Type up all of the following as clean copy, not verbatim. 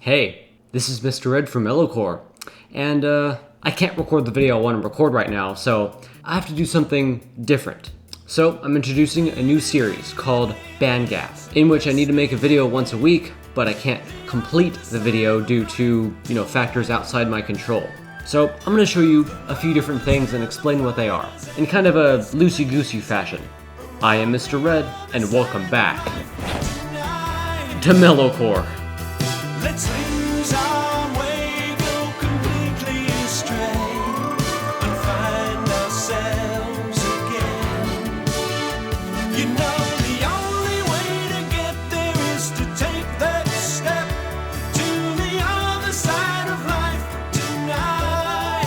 Hey, this is Mr. Red from Mellocore, and I can't record the video I want to record right now, so I have to do something different. So I'm introducing a new series called Bandgaff, in which I need to make a video once a week, but I can't complete the video due to, factors outside my control. So I'm going to show you a few different things and explain what they are, in kind of a loosey-goosey fashion. I am Mr. Red, and welcome back to Mellocore. Let's lose our way, go completely astray, and find ourselves again. You know the only way to get there is to take that step to the other side of life tonight.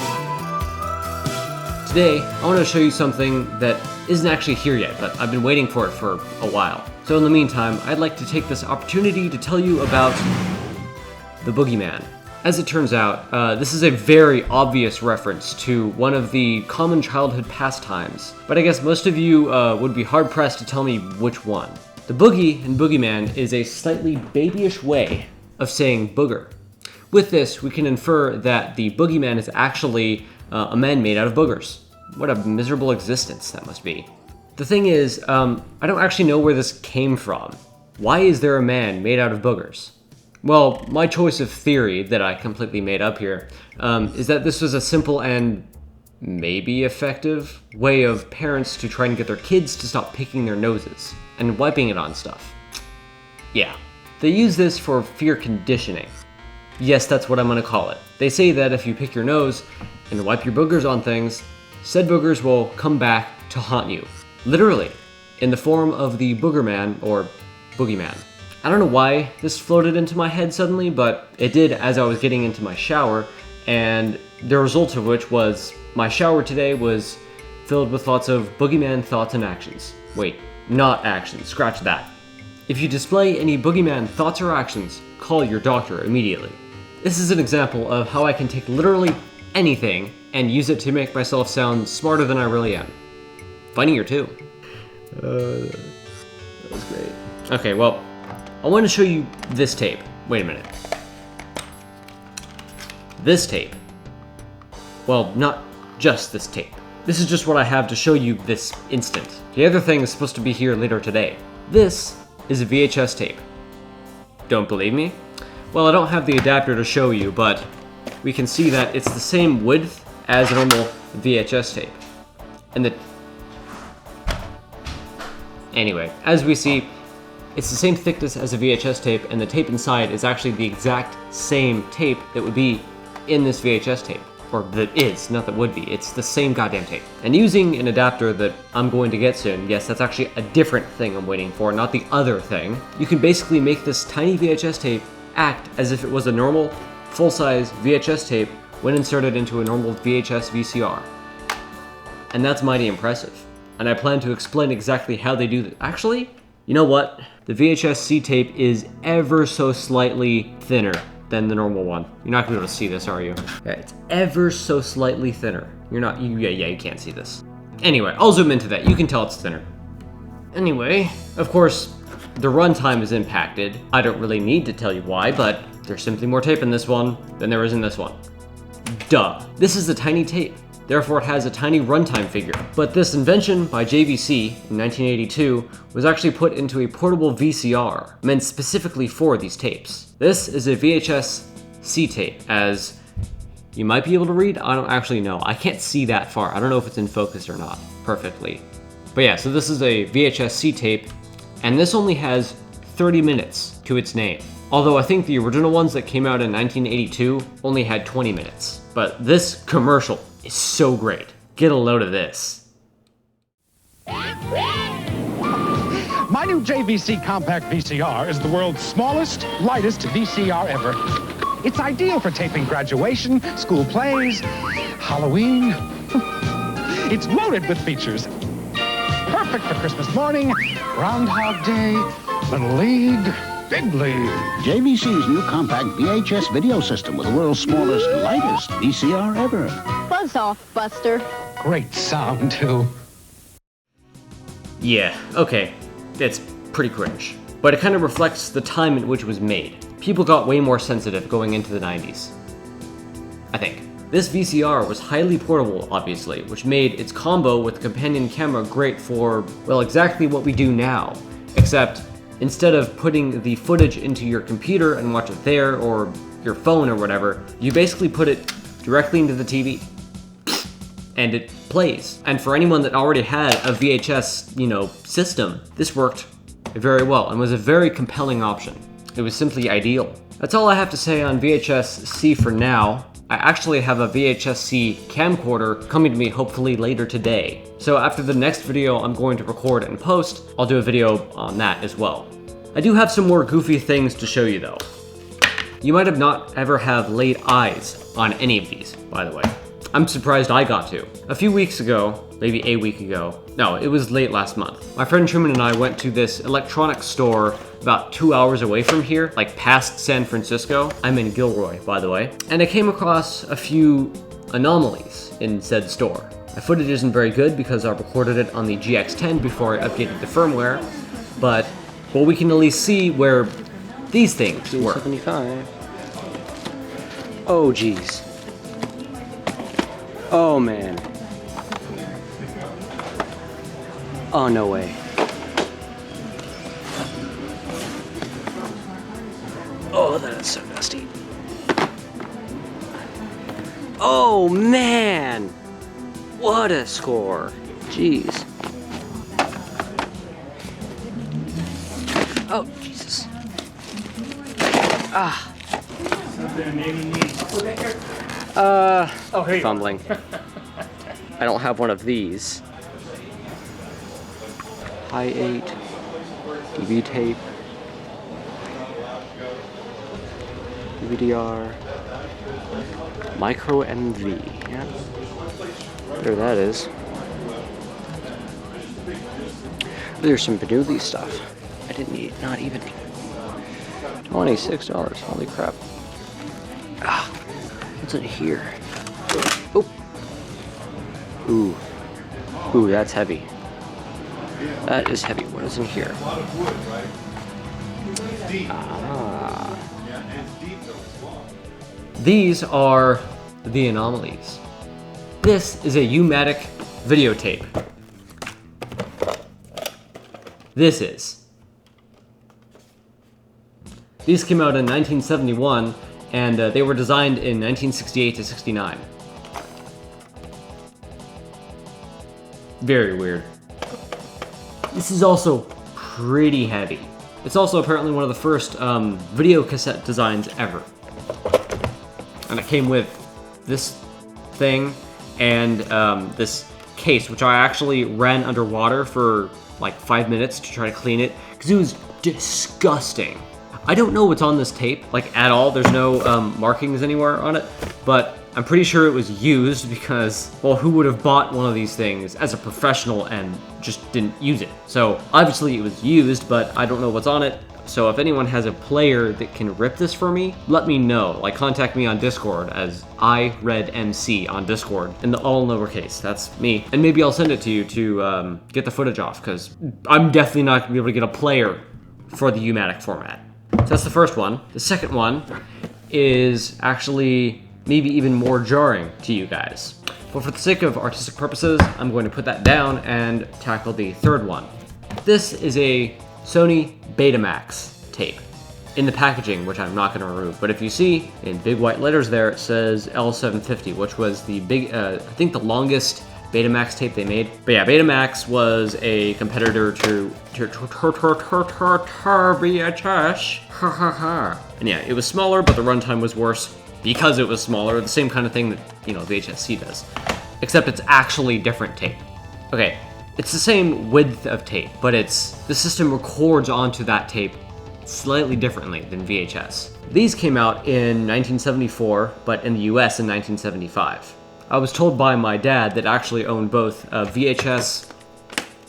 Today, I want to show you something that isn't actually here yet, but I've been waiting for it for a while. So in the meantime, I'd like to take this opportunity to tell you about the Boogeyman. As it turns out, this is a very obvious reference to one of the common childhood pastimes, but I guess most of you would be hard-pressed to tell me which one. The boogie in Boogeyman is a slightly babyish way of saying booger. With this, we can infer that the Boogeyman is actually a man made out of boogers. What a miserable existence that must be. The thing is, I don't actually know where this came from. Why is there a man made out of boogers? Well, my choice of theory that I completely made up here is that this was a simple and maybe effective way of parents to try and get their kids to stop picking their noses and wiping it on stuff. Yeah, they use this for fear conditioning. Yes, that's what I'm gonna call it. They say that if you pick your nose and wipe your boogers on things, said boogers will come back to haunt you. Literally, in the form of the Boogerman or Boogeyman. I don't know why this floated into my head suddenly, but it did as I was getting into my shower, and the result of which was my shower today was filled with lots of Boogeyman thoughts and actions. Wait, not actions, scratch that. If you display any Boogeyman thoughts or actions, call your doctor immediately. This is an example of how I can take literally anything and use it to make myself sound smarter than I really am. Funnier too. That was great. Okay, well, I want to show you this tape. Wait a minute. This tape. Well, not just this tape. This is just what I have to show you this instant. The other thing is supposed to be here later today. This is a VHS tape. Don't believe me? Well, I don't have the adapter to show you, but we can see that it's the same width as a normal VHS tape. And anyway, as we see, it's the same thickness as a VHS tape, and the tape inside is actually the exact same tape that would be in this VHS tape. Or that is, not that would be, it's the same goddamn tape. And using an adapter that I'm going to get soon, yes, that's actually a different thing I'm waiting for, not the other thing, you can basically make this tiny VHS tape act as if it was a normal, full-size VHS tape when inserted into a normal VHS VCR. And that's mighty impressive. And I plan to explain exactly how they do that. Actually, you know what? The VHS-C tape is ever so slightly thinner than the normal one. You're not gonna be able to see this, are you? Yeah, it's ever so slightly thinner. You can't see this. Anyway, I'll zoom into that. You can tell it's thinner. Anyway, of course, the runtime is impacted. I don't really need to tell you why, but there's simply more tape in this one than there is in this one. Duh. This is a tiny tape. Therefore, it has a tiny runtime figure. But this invention by JVC in 1982 was actually put into a portable VCR, meant specifically for these tapes. This is a VHS-C tape, as you might be able to read. I don't actually know. I can't see that far. I don't know if it's in focus or not perfectly. But yeah, so this is a VHS-C tape, and this only has 30 minutes to its name. Although I think the original ones that came out in 1982 only had 20 minutes. But this commercial is so great. Get a load of this. My new JVC compact VCR is the world's smallest, lightest VCR ever. It's ideal for taping graduation, school plays, Halloween. It's loaded with features. Perfect for Christmas morning, Groundhog Day, Little League, Big League. JVC's new compact VHS video system with the world's smallest, lightest VCR ever. Buzz off, Buster. Great sound, too. Yeah, okay. It's pretty cringe. But it kind of reflects the time in which it was made. people got way more sensitive going into the 90s. I think. This VCR was highly portable, obviously, which made its combo with the companion camera great for, well, exactly what we do now. Except, instead of putting the footage into your computer and watch it there, or your phone or whatever, you basically put it directly into the TV. And it plays. And for anyone that already had a VHS, system, this worked very well and was a very compelling option. It was simply ideal. That's all I have to say on VHS-C for now. I actually have a VHS-C camcorder coming to me hopefully later today. So after the next video I'm going to record and post, I'll do a video on that as well. I do have some more goofy things to show you though. You might have not ever have laid eyes on any of these, by the way. I'm surprised I got to. A few weeks ago, maybe a week ago, no, it was late last month, my friend Truman and I went to this electronics store about 2 hours away from here, like past San Francisco. I'm in Gilroy, by the way. And I came across a few anomalies in said store. My footage isn't very good because I recorded it on the GX10 before I updated the firmware, but well, we can at least see where these things were. 75. Oh, geez. Oh, man. Oh, no way. Oh, that is so dusty. Oh, man! What a score. Jeez. Oh, Jesus. Ah. Fumbling. I don't have one of these. High 8, DV tape, DVDR, micro MV. Yeah, there that is. There's some Benuli stuff. I didn't need, not even $26. Holy crap! Ah, what's in here? Oh, ooh, that's heavy. That is heavy. What is in here? Ah. These are the anomalies. This is a u-matic videotape. This is. These came out in 1971, and they were designed in 1968 to 69. Very weird. This is also pretty heavy. It's also apparently one of the first video cassette designs ever. And it came with this thing and this case, which I actually ran underwater for like 5 minutes to try to clean it, because it was disgusting. I don't know what's on this tape, like at all. There's no markings anywhere on it, but I'm pretty sure it was used because, well, who would have bought one of these things as a professional and just didn't use it? So obviously it was used, but I don't know what's on it. So if anyone has a player that can rip this for me, let me know. Like, contact me on Discord as iRedMC on Discord, in the all lowercase. That's me. And maybe I'll send it to you to get the footage off, because I'm definitely not gonna be able to get a player for the u-matic format. So that's the first one. The second one is actually maybe even more jarring to you guys. But for the sake of artistic purposes, I'm going to put that down and tackle the third one. This is a Sony Betamax tape in the packaging, which I'm not going to remove. But if you see in big white letters there, it says L750, which was the big, I think the longest Betamax tape they made. But yeah, Betamax was a competitor to VHS. And yeah, it was smaller, but the runtime was worse because it was smaller. The same kind of thing that, you know, VHS-C does, except it's actually different tape. Okay, it's the same width of tape, but the system records onto that tape slightly differently than VHS. These came out in 1974, but in the US in 1975. I was told by my dad that actually owned both VHS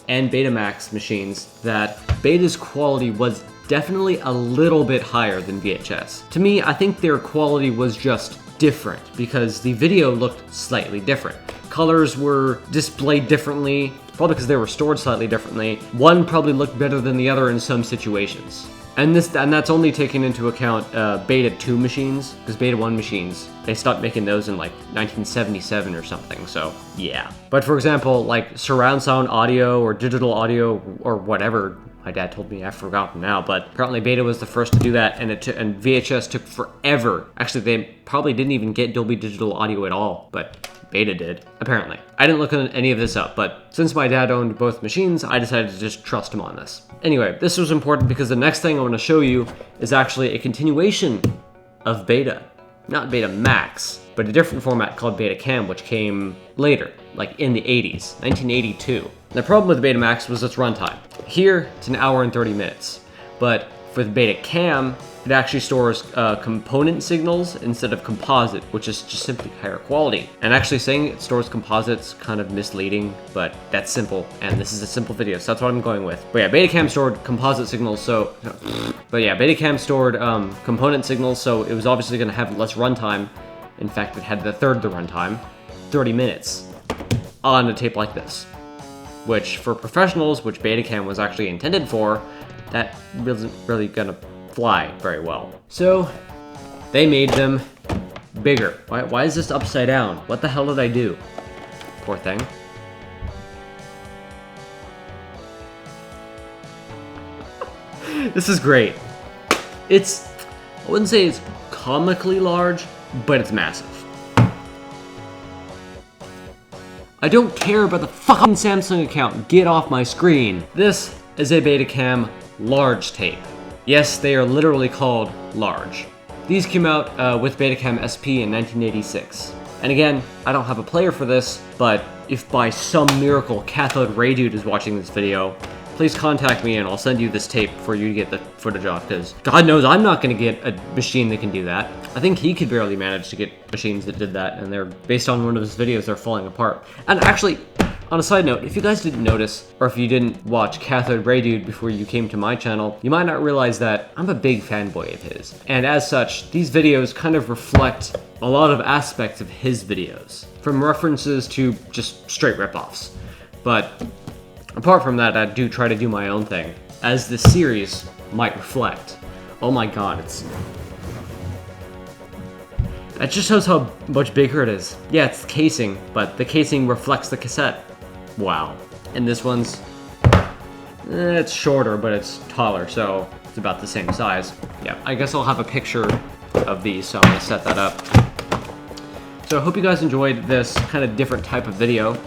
and Betamax machines that Beta's quality was definitely a little bit higher than VHS. To me, I think their quality was just different because the video looked slightly different. Colors were displayed differently, probably because they were stored slightly differently. One probably looked better than the other in some situations. And that's only taking into account Beta 2 machines, because Beta 1 machines, they stopped making those in like 1977 or something, so yeah. But for example, like surround sound audio or digital audio or whatever, my dad told me, I've forgotten now, but apparently Beta was the first to do that, and and VHS took forever. Actually, they probably didn't even get Dolby Digital Audio at all, but Beta did, apparently. I didn't look any of this up, but since my dad owned both machines, I decided to just trust him on this. Anyway, this was important because the next thing I want to show you is actually a continuation of Beta. Not Beta Max, but a different format called Betacam, which came later, like in the 80s, 1982. The problem with Beta Max was its runtime. Here, it's an hour and 30 minutes, but for the Betacam, it actually stores component signals instead of composite, which is just simply higher quality. And actually saying it stores composites kind of misleading, but that's simple, and this is a simple video, so that's what I'm going with. But yeah, Betacam stored composite signals, so... But yeah, Betacam stored component signals, so it was obviously going to have less runtime. In fact, it had the third the runtime, 30 minutes, on a tape like this. Which, for professionals, which Betacam was actually intended for, that wasn't really gonna fly very well. So, they made them bigger. Why is this upside down? What the hell did I do? Poor thing. This is great. It's, I wouldn't say it's comically large, but it's massive. I don't care about the fucking Samsung account. Get off my screen. This is a Betacam Large tape. Yes, they are literally called Large. These came out with Betacam SP in 1986. And again, I don't have a player for this, but if by some miracle Cathode Ray Dude is watching this video, please contact me and I'll send you this tape for you to get the footage off, because God knows I'm not gonna get a machine that can do that. I think he could barely manage to get machines that did that, and they're, based on one of his videos, they're falling apart. And actually, on a side note, if you guys didn't notice, or if you didn't watch Cathode Ray Dude before you came to my channel, you might not realize that I'm a big fanboy of his. And as such, these videos kind of reflect a lot of aspects of his videos, from references to just straight ripoffs. But apart from that, I do try to do my own thing, as this series might reflect. Oh my god, it's... That just shows how much bigger it is. Yeah, it's the casing, but the casing reflects the cassette. Wow. And this one's... it's shorter, but it's taller, so it's about the same size. Yeah, I guess I'll have a picture of these, so I'm gonna set that up. So I hope you guys enjoyed this kind of different type of video.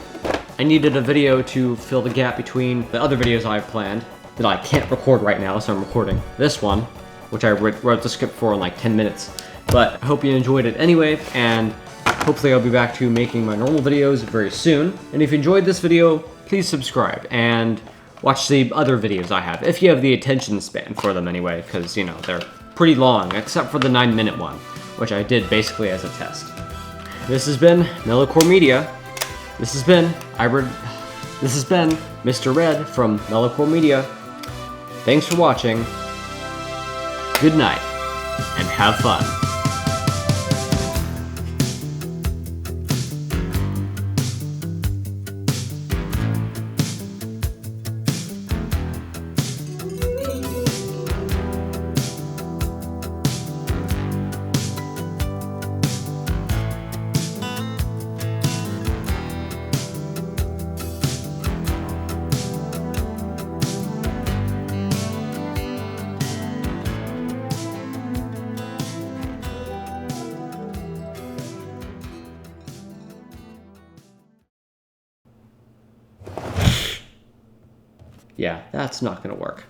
I needed a video to fill the gap between the other videos I've planned that I can't record right now, so I'm recording this one, which I wrote the script for in like 10 minutes. But I hope you enjoyed it anyway, and hopefully I'll be back to making my normal videos very soon. And if you enjoyed this video, please subscribe and watch the other videos I have, if you have the attention span for them anyway, because, you know, they're pretty long, except for the 9-minute one, which I did basically as a test. This has been Mellocore Media. This has been Mr. Red from Mellocore Media. Thanks for watching. Good night, and have fun. Yeah, that's not gonna work.